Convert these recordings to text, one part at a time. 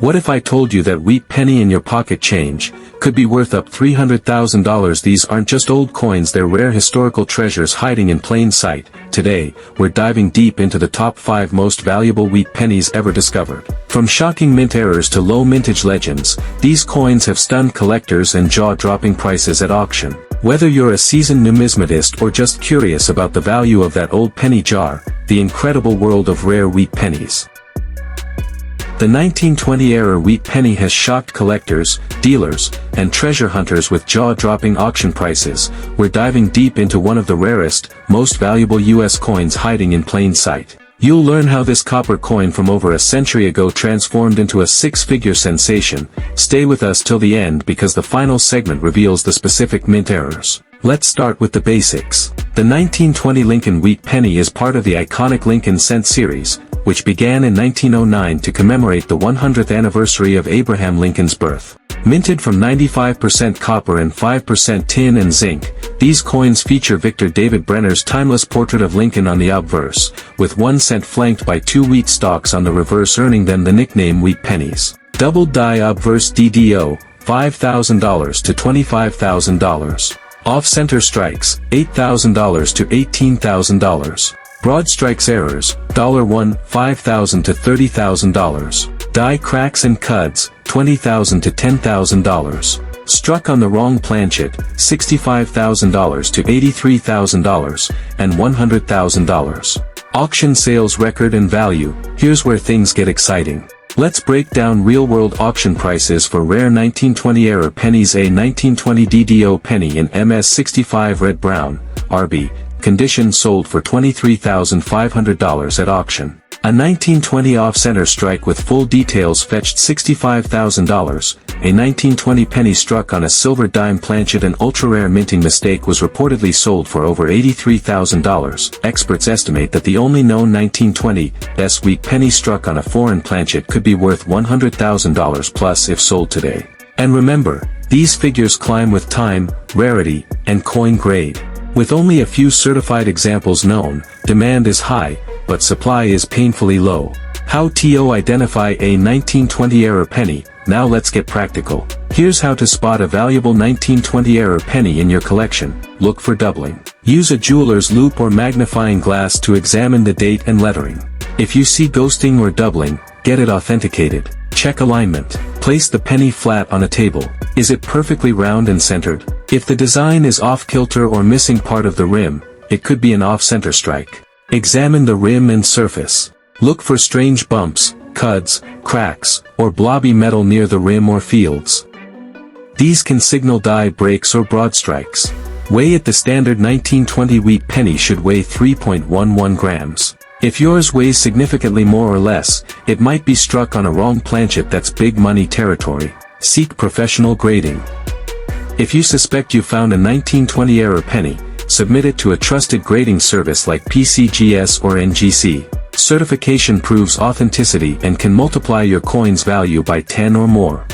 What if I told you that wheat penny in your pocket change could be worth up $300,000? These aren't just old coins, they're rare historical treasures hiding in plain sight. Today, we're diving deep into the top 5 most valuable wheat pennies ever discovered. From shocking mint errors to low mintage legends, these coins have stunned collectors and jaw-dropping prices at auction. Whether you're a seasoned numismatist or just curious about the value of that old penny jar, the incredible world of rare wheat pennies. The 1920-era wheat penny has shocked collectors, dealers, and treasure hunters with jaw-dropping auction prices. We're diving deep into one of the rarest, most valuable U.S. coins hiding in plain sight. You'll learn how this copper coin from over a century ago transformed into a 6-figure sensation. Stay with us till the end because the final segment reveals the specific mint errors. Let's start with the basics. The 1920 Lincoln wheat penny is part of the iconic Lincoln cent series, which began in 1909 to commemorate the 100th anniversary of Abraham Lincoln's birth. Minted from 95% copper and 5% tin and zinc, these coins feature Victor David Brenner's timeless portrait of Lincoln on the obverse, with 1 cent flanked by 2 wheat stalks on the reverse, earning them the nickname wheat pennies. Double die obverse DDO, $5,000 to $25,000. Off-center strikes, $8,000 to $18,000. Broad strikes errors, $1, $5,000 to $30,000. Die cracks and cuds, $20,000 to $10,000. Struck on the wrong planchet, $65,000 to $83,000, and $100,000. Auction sales record and value. Here's where things get exciting. Let's break down real-world auction prices for rare 1920-era pennies. A 1920 DDO penny in MS65 red brown, RB, condition sold for $23,500 at auction. A 1920 off-center strike with full details fetched $65,000. A 1920 penny struck on a silver dime planchet, an ultra-rare minting mistake, was reportedly sold for over $83,000. Experts estimate that the only known 1920s wheat penny struck on a foreign planchet could be worth $100,000 plus if sold today. And remember, these figures climb with time, rarity, and coin grade. With only a few certified examples known, demand is high, but supply is painfully low. How to identify a 1920-era penny? Now let's get practical. Here's how to spot a valuable 1920-era penny in your collection. Look for doubling. Use a jeweler's loupe or magnifying glass to examine the date and lettering. If you see ghosting or doubling, get it authenticated. Check alignment. Place the penny flat on a table. Is it perfectly round and centered? If the design is off-kilter or missing part of the rim, it could be an off-center strike. Examine the rim and surface. Look for strange bumps, cuds, cracks, or blobby metal near the rim or fields. These can signal die breaks or broad strikes. Weigh it. The standard 1920 wheat penny should weigh 3.11 grams. If yours weighs significantly more or less, it might be struck on a wrong planchet. That's big money territory. Seek professional grading. If you suspect you found a 1920-era penny, submit it to a trusted grading service like PCGS or NGC. Certification proves authenticity and can multiply your coin's value by 10 or more.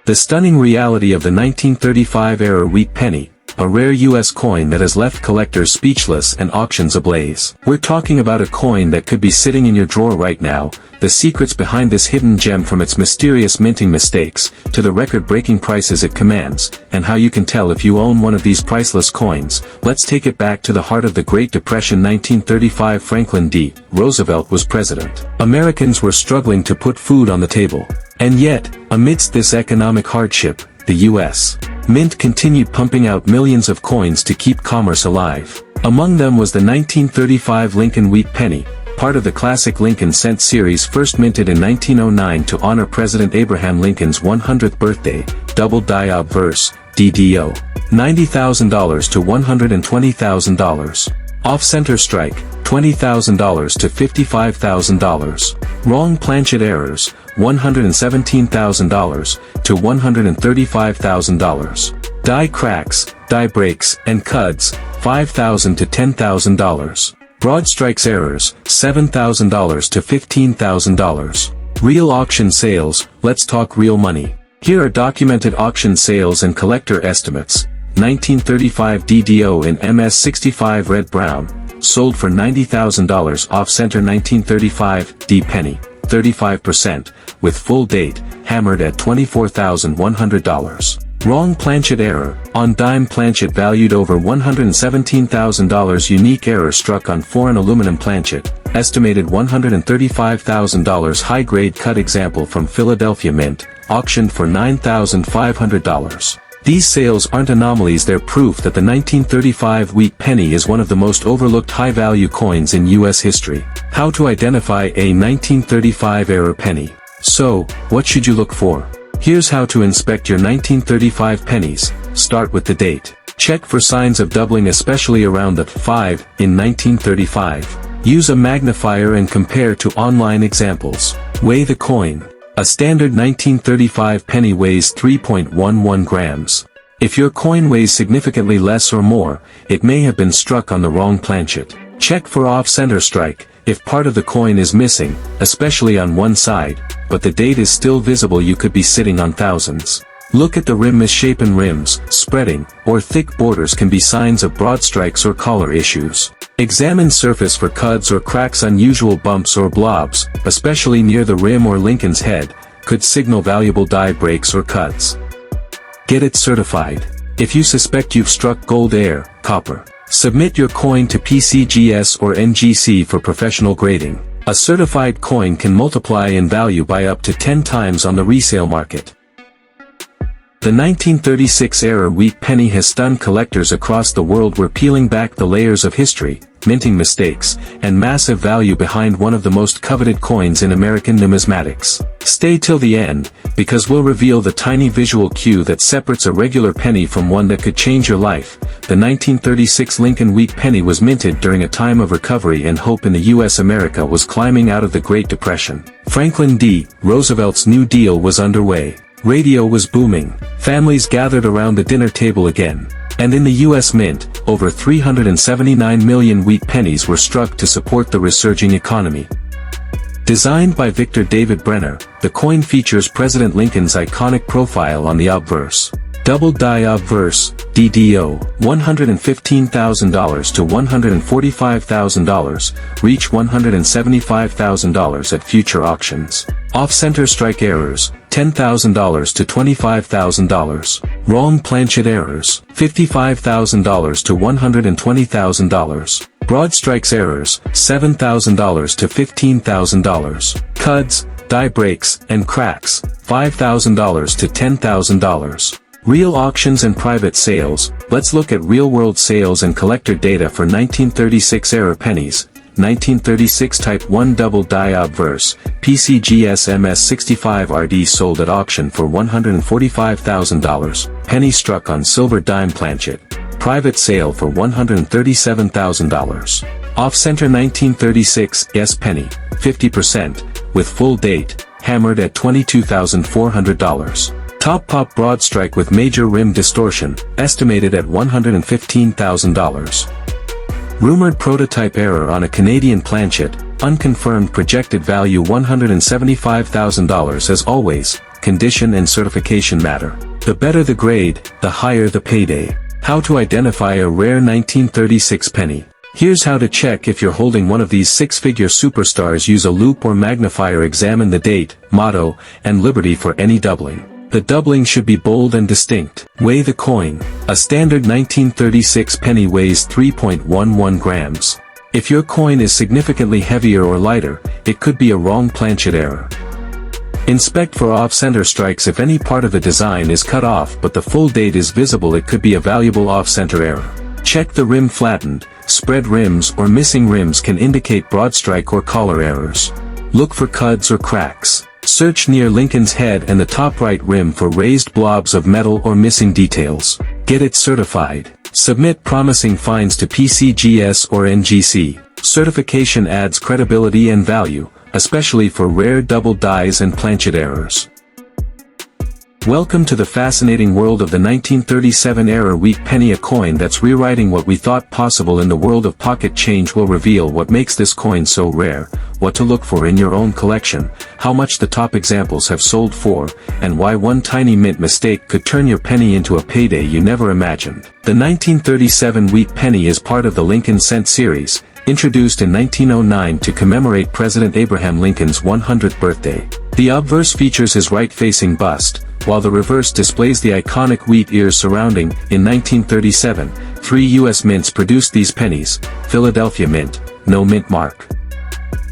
The stunning reality of the 1935-era wheat penny, a rare U.S. coin that has left collectors speechless and auctions ablaze. We're talking about a coin that could be sitting in your drawer right now, the secrets behind this hidden gem, from its mysterious minting mistakes, to the record-breaking prices it commands, and how you can tell if you own one of these priceless coins. Let's take it back to the heart of the Great Depression. 1935. Franklin D. Roosevelt was president. Americans were struggling to put food on the table. And yet, amidst this economic hardship, the U.S. Mint continued pumping out millions of coins to keep commerce alive. Among them was the 1935 Lincoln wheat penny, part of the classic Lincoln cent series, first minted in 1909 to honor President Abraham Lincoln's 100th birthday. Double die obverse, DDO. $90,000 to $120,000. Off-center strike, $20,000 to $55,000. Wrong planchet errors, $117,000 to $135,000. Die cracks, die breaks, and cuds, $5,000 to $10,000. Broad strikes errors, $7,000 to $15,000. Real auction sales. Let's talk real money. Here are documented auction sales and collector estimates. 1935 DDO in MS65 red brown, sold for $90,000. Off-center 1935 D penny, 35%, with full date, hammered at $24,100. Wrong planchet error, on dime planchet valued over $117,000. Unique error struck on foreign aluminum planchet, estimated $135,000. High-grade cut example from Philadelphia Mint, auctioned for $9,500. These sales aren't anomalies, they're proof that the 1935 wheat penny is one of the most overlooked high-value coins in U.S. history. How to identify a 1935 error penny. So, what should you look for? Here's how to inspect your 1935 pennies. Start with the date. Check for signs of doubling, especially around the 5 in 1935. Use a magnifier and compare to online examples. Weigh the coin. A standard 1935 penny weighs 3.11 grams. If your coin weighs significantly less or more, it may have been struck on the wrong planchet. Check for off-center strike. If part of the coin is missing, especially on one side, but the date is still visible, you could be sitting on thousands. Look at the rim. Misshapen rims, spreading, or thick borders can be signs of broad strikes or collar issues. Examine surface for cuts or cracks. Unusual bumps or blobs, especially near the rim or Lincoln's head, could signal valuable die breaks or cuts. Get it certified. If you suspect you've struck gold, air, copper, submit your coin to PCGS or NGC for professional grading. A certified coin can multiply in value by up to 10 times on the resale market. The 1936 era wheat penny has stunned collectors across the world. We're peeling back the layers of history, minting mistakes, and massive value behind one of the most coveted coins in American numismatics. Stay till the end, because we'll reveal the tiny visual cue that separates a regular penny from one that could change your life. The 1936 Lincoln wheat penny was minted during a time of recovery and hope in the U.S. America was climbing out of the Great Depression. Franklin D. Roosevelt's New Deal was underway. Radio was booming. Families gathered around the dinner table again. And in the U.S. Mint, over 379 million wheat pennies were struck to support the resurging economy. Designed by Victor David Brenner, the coin features President Lincoln's iconic profile on the obverse. Double die obverse, DDO, $115,000 to $145,000, reach $175,000 at future auctions. Off-center strike errors, $10,000 to $25,000. Wrong planchet errors, $55,000 to $120,000. Broad strikes errors, $7,000 to $15,000. Cuts, die breaks, and cracks, $5,000 to $10,000. Real auctions and private sales. Let's look at real-world sales and collector data for 1936 era pennies. 1936 Type 1 Double Die Obverse, PCGS MS65 RD sold at auction for $145,000, penny struck on silver dime planchet, private sale for $137,000. Off-center 1936 S penny, 50%, with full date, hammered at $22,400. Top pop broad strike with major rim distortion, estimated at $115,000. Rumored prototype error on a Canadian planchet, unconfirmed projected value $175,000. As always, condition and certification matter. The better the grade, the higher the payday. How to identify a rare 1936 penny. Here's how to check if you're holding one of these six-figure superstars. Use a loupe or magnifier. Examine the date, motto, and liberty for any doubling. The doubling should be bold and distinct. Weigh the coin. A standard 1936 penny weighs 3.11 grams. If your coin is significantly heavier or lighter, it could be a wrong planchet error. Inspect for off-center strikes. If any part of the design is cut off but the full date is visible, it could be a valuable off-center error. Check the rim. Flattened, spread rims or missing rims can indicate broad strike or collar errors. Look for cuts or cracks. Search near Lincoln's head and the top right rim for raised blobs of metal or missing details. Get it certified. Submit promising finds to PCGS or NGC. Certification adds credibility and value, especially for rare double dies and planchet errors. Welcome to the fascinating world of the 1937 era wheat penny, a coin that's rewriting what we thought possible in the world of pocket change. We'll reveal what makes this coin so rare, what to look for in your own collection, how much the top examples have sold for, and why one tiny mint mistake could turn your penny into a payday you never imagined. The 1937 wheat penny is part of the Lincoln Cent series, introduced in 1909 to commemorate President Abraham Lincoln's 100th birthday. The obverse features his right-facing bust, while the reverse displays the iconic wheat ears surrounding. In 1937, 3 U.S. mints produced these pennies: Philadelphia Mint, no mint mark;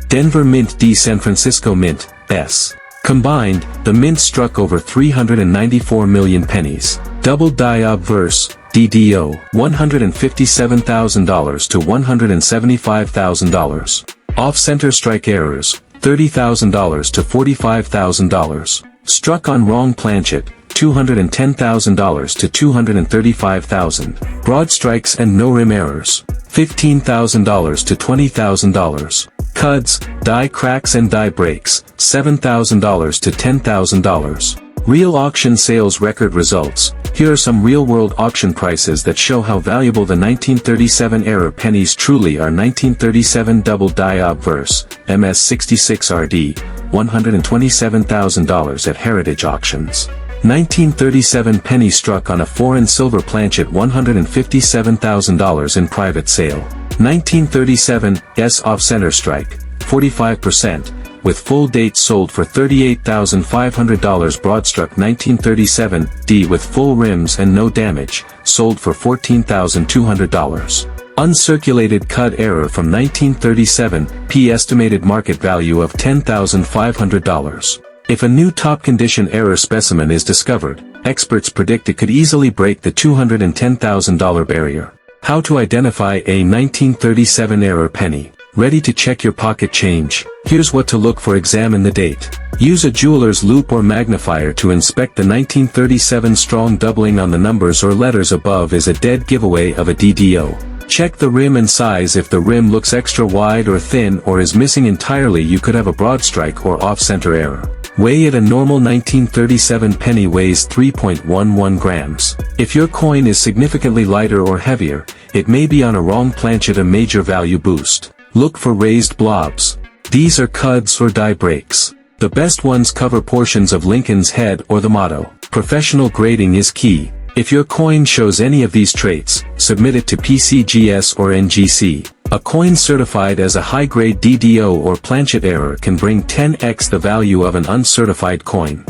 Denver Mint D. San Francisco Mint, S. Combined, the mint struck over 394 million pennies. Double die obverse, DDO, $157,000 to $175,000. Off-center strike errors, $30,000 to $45,000. Struck on wrong planchet, $210,000 to $235,000. Broad strikes and no rim errors, $15,000 to $20,000. Cuds, die cracks and die breaks, $7,000 to $10,000. Real auction sales record results. Here are some real-world auction prices that show how valuable the 1937-era pennies truly are. 1937 double die obverse, MS66RD, $127,000 at Heritage Auctions. 1937 penny struck on a foreign silver planchet, $157,000 in private sale. 1937 S off-center strike, 45%, with full date sold for $38,500. Broadstruck 1937 D with full rims and no damage, sold for $14,200. Uncirculated cud error from 1937 P estimated market value of $10,500. If a new top condition error specimen is discovered, experts predict it could easily break the $210,000 barrier. How to identify a 1937 error penny. Ready to check your pocket change? Here's what to look for. Examine the date. Use a jeweler's loupe or magnifier to inspect the 1937 strong. Doubling on the numbers or letters above is a dead giveaway of a DDO. Check the rim and size. If the rim looks extra wide or thin or is missing entirely, you could have a broad strike or off-center error. Weigh it. A normal 1937 penny weighs 3.11 grams. If your coin is significantly lighter or heavier, it may be on a wrong planchet, a major value boost. Look for raised blobs. These are cuds or die breaks. The best ones cover portions of Lincoln's head or the motto. Professional grading is key. If your coin shows any of these traits, submit it to PCGS or NGC. A coin certified as a high-grade DDO or planchet error can bring 10x the value of an uncertified coin.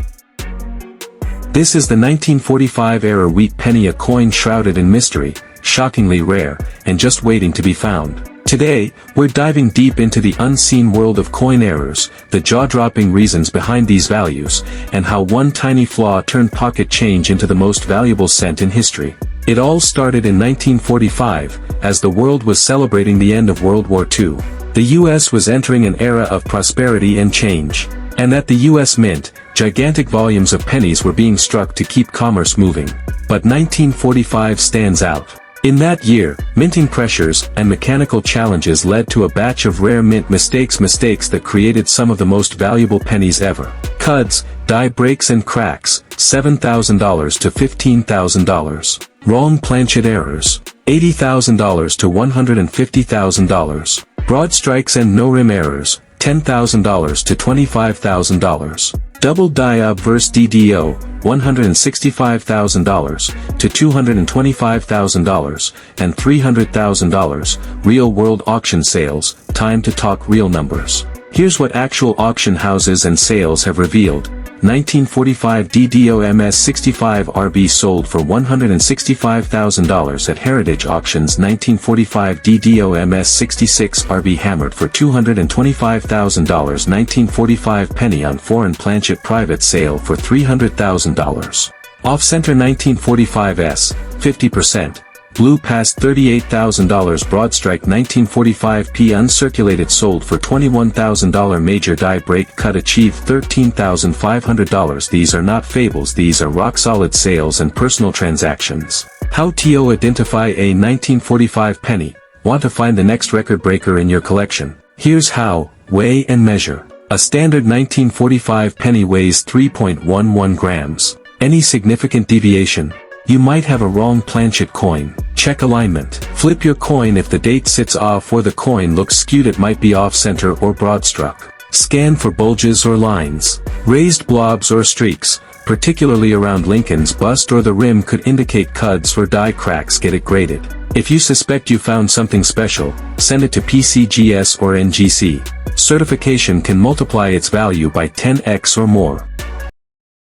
This is the 1945-era wheat penny, a coin shrouded in mystery, shockingly rare, and just waiting to be found. Today, we're diving deep into the unseen world of coin errors, the jaw-dropping reasons behind these values, and how one tiny flaw turned pocket change into the most valuable cent in history. It all started in 1945, as the world was celebrating the end of World War II. The US was entering an era of prosperity and change. And at the US Mint, gigantic volumes of pennies were being struck to keep commerce moving. But 1945 stands out. In that year, minting pressures and mechanical challenges led to a batch of rare mint mistakes that created some of the most valuable pennies ever. Cuds, die breaks and cracks, $7,000 to $15,000. Wrong planchet errors, $80,000 to $150,000. Broad strikes and no rim errors, $10,000 to $25,000. Double die obverse DDO, $165,000 to $225,000 and $300,000. Real world auction sales. Time to talk real numbers. Here's what actual auction houses and sales have revealed. 1945 DDO MS65RB sold for $165,000 at Heritage Auctions. 1945 DDO MS66RB hammered for $225,000. 1945 penny on foreign planchet private sale for $300,000. Off-center 1945 S, 50%. Blue past $38,000. Broadstrike 1945 P uncirculated sold for $21,000. Major die break cut achieved $13,500. These are not fables, these are rock-solid sales and personal transactions. How to identify a 1945 penny? Want to find the next record breaker in your collection? Here's how. Weigh and measure. A standard 1945 penny weighs 3.11 grams. Any significant deviation? You might have a wrong planchet coin. Check alignment. Flip your coin. If the date sits off or the coin looks skewed, it might be off-center or broad struck. Scan for bulges or lines. Raised blobs or streaks, particularly around Lincoln's bust or the rim, could indicate cuts or die cracks. Get it graded. If you suspect you found something special, send it to PCGS or NGC. Certification can multiply its value by 10x or more.